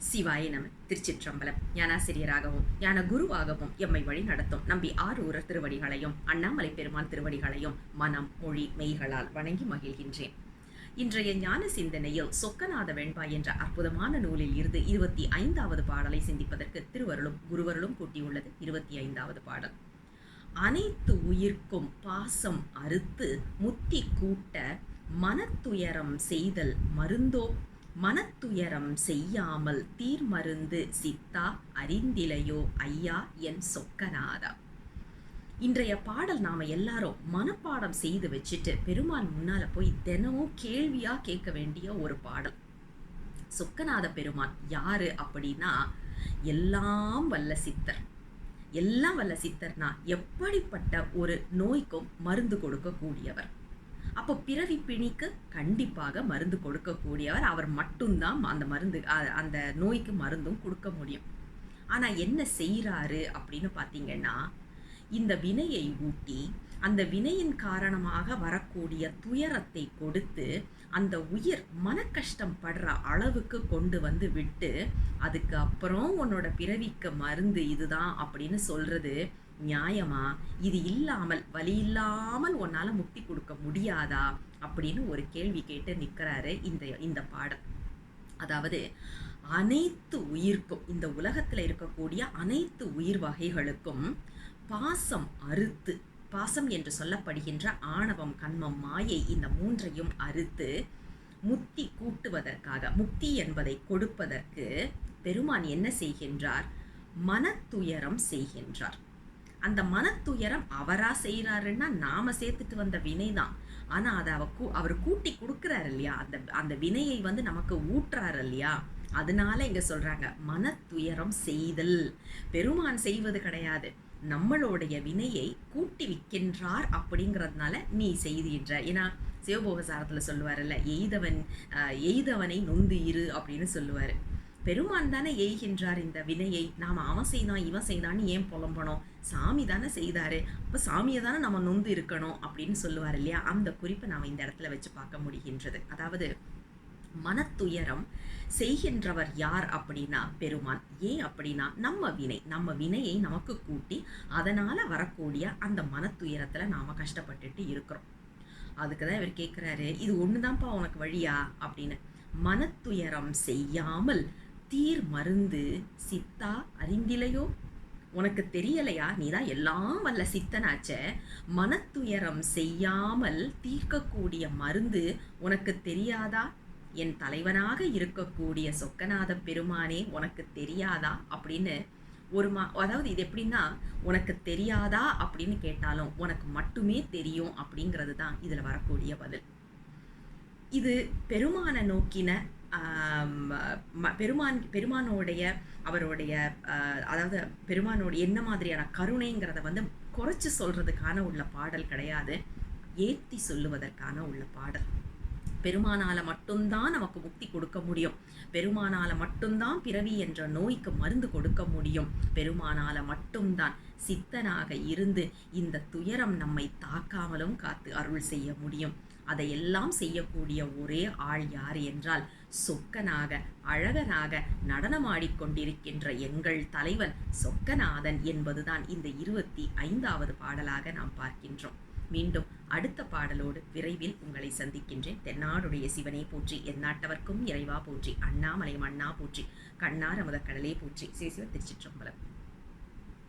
சிவாய நம. திருச்சிற்றம்பலம். ஞானாசிரியராகவும் ஞான குருவாகவும் எம்மை வழி நடத்தும் நம்பி ஆரூரர் திருவடிகளையும் அண்ணாமலை பெருமான் திருவடிகளையும் மனம் மொழி மெய்களால் வணங்கி மகிழ்கின்றேன். இன்றைய ஞான சிந்தனையில் சொக்கநாத வெண்பா என்ற அற்புதமான நூலில் இருந்து 25வது பாடலை சிந்திப்பதற்கு திருவருளும் குருவருளும் கூட்டியுள்ளது. 25வது பாடல். அனைத்து உயிர்க்கும் பாசம் அறுத்து முத்தி கூட்ட மனத்துயரம் செய்தல் மருந்தோ, மனத்துயரம் செய்யாமல் தீர்மருந்து சித்தா அறிந்திலையோ ஐயா என் சொக்கநாதா. இன்றைய பாடல் நாம எல்லாரும் மனப்பாடம் செய்து வச்சுட்டு பெருமான் முன்னால போய் தினமும் கேள்வியா கேட்க வேண்டிய ஒரு பாடல். சொக்கநாத பெருமான் யாரு அப்படின்னா, எல்லாம் வல்ல சித்தர். எல்லாம் வல்ல சித்தர்னா எப்படிப்பட்ட ஒரு நோய்க்கும் மருந்து கொடுக்கக்கூடியவர். அப்போ பிறவி பிணிக்கு கண்டிப்பாக மருந்து கொடுக்கக்கூடியவர். அவர் மட்டும்தான் அந்த மருந்து, அந்த நோய்க்கு மருந்தும் கொடுக்க முடியும். ஆனா என்ன செய்யறாரு அப்படின்னு பார்த்தீங்கன்னா, இந்த வினையை ஊட்டி அந்த வினையின் காரணமாக வரக்கூடிய துயரத்தை கொடுத்து அந்த உயிர் மன கஷ்டம் படுற அளவுக்கு கொண்டு வந்து விட்டு, அதுக்கு அப்புறம் உன்னோட பிறவிக்கு மருந்து இதுதான் அப்படின்னு சொல்றது நியாயமா? இது இல்லாமல் வலி இல்லாமல் உன்னால முக்தி கொடுக்க முடியாதா அப்படின்னு ஒரு கேள்வி கேட்டு நிற்கிறாரு இந்த பாடல். அதாவது அனைத்து உயிர்க்கும், இந்த உலகத்துல இருக்கக்கூடிய அனைத்து உயிர் வகைகளுக்கும் பாசம் அறுத்து, பாசம் என்று சொல்லப்படுகின்ற ஆணவம் கண்மம் மாயை இந்த மூன்றையும் அறுத்து முக்தி கூட்டுவதற்காக, முக்தி என்பதை கொடுப்பதற்கு பெருமான் என்ன செய்கின்றார்? மனத்துயரம் செய்கின்றார். அந்த மனத்துயரம் அவரா செய்யறாருன்னா நாம சேர்த்துட்டு வந்த வினைதான். ஆனா அதை அவர் கூட்டி கொடுக்கிறாரு இல்லையா, அந்த வினையை வந்து நமக்கு ஊட்டுறாரு இல்லையா. அதனால இங்க சொல்றாங்க மனத்துயரம் செய்தல். பெருமான் செய்வது கிடையாது, நம்மளுடைய வினையை கூட்டி விற்கின்றார். அப்படிங்கிறதுனால நீ செய்கின்ற. ஏன்னா சிவபோகசாரத்துல சொல்லுவாருல்ல, எய்தவனை நொந்து இரு அப்படின்னு சொல்லுவாரு. பெருமான் தானே எய்கின்றார் இந்த வினையை. நாம அவன் செய்தான் இவன் செய்தான்னு ஏன் புலம்பணும்? சாமி தானே செய்தாரு, அப்ப சாமியை தானே நம்ம நொந்து இருக்கணும் அப்படின்னு சொல்லுவார் இல்லையா. அந்த குறிப்பை நாம இந்த இடத்துல வச்சு பார்க்க முடிகின்றது. அதாவது மனத்துயரம் செய்கின்றவர் யார் அப்படின்னா பெருமான். ஏன் அப்படின்னா நம்ம வினையை நமக்கு கூட்டி அதனால வரக்கூடிய அந்த மனத்துயரத்துல நாம கஷ்டப்பட்டுட்டு இருக்கிறோம். அதுக்குதான் இவர் கேட்கிறாரு, இது ஒண்ணுதான்ப்பா உனக்கு வழியா அப்படின்னு. மனத்துயரம் செய்யாமல் தீர் மருந்து சித்தா அறிந்திலையோ, உனக்கு தெரியலையா? நீதான் எல்லாம் வல்ல சித்தனாச்ச. மனத்துயரம் செய்யாமல் தீர்க்கக்கூடிய மருந்து உனக்கு தெரியாதா? என் தலைவனாக இருக்கக்கூடிய சொக்கநாத பெருமானே உனக்கு தெரியாதா அப்படின்னு அதாவது இது எப்படின்னா, உனக்கு தெரியாதா அப்படின்னு கேட்டாலும் உனக்கு மட்டுமே தெரியும் அப்படிங்கிறது தான் இதுல வரக்கூடிய பதில். இது பெருமான நோக்கின பெருமானோடைய அவருடைய அதாவது பெருமானோட என்ன மாதிரியான கருணைங்கிறத வந்து குறைச்சு சொல்றதுக்கான உள்ள பாடல் கிடையாது, ஏத்தி சொல்லுவதற்கான உள்ள பாடல். பெருமானால மட்டும்தான் நமக்கு முக்தி கொடுக்க முடியும். பெருமானால மட்டும்தான் பிறவி என்ற நோய்க்கு மருந்து கொடுக்க முடியும். பெருமானால மட்டும்தான் சித்தனாக இருந்து இந்த துயரம் நம்மை தாக்காமலும் காத்து அருள் செய்ய முடியும். அதையெல்லாம் செய்யக்கூடிய ஒரே ஆள் யார் என்றால், சொக்கனாக அழகனாக நடனமாடிக்கொண்டிருக்கின்ற எங்கள் தலைவன் சொக்கநாதன் என்பதுதான் இந்த 25வது பாடலாக நாம் பார்க்கின்றோம். மீண்டும் அடுத்த பாடலோடு விரைவில் உங்களை சந்திக்கின்றேன். தென்னாடுடைய சிவனை போற்றி, எந்நாட்டவர்க்கும் இறைவா போற்றி, அண்ணாமலை மண்ணா போற்றி, கண்ணார் அமுத கடலே போற்றி. சிவ திருச்சிற்றம்பலம்.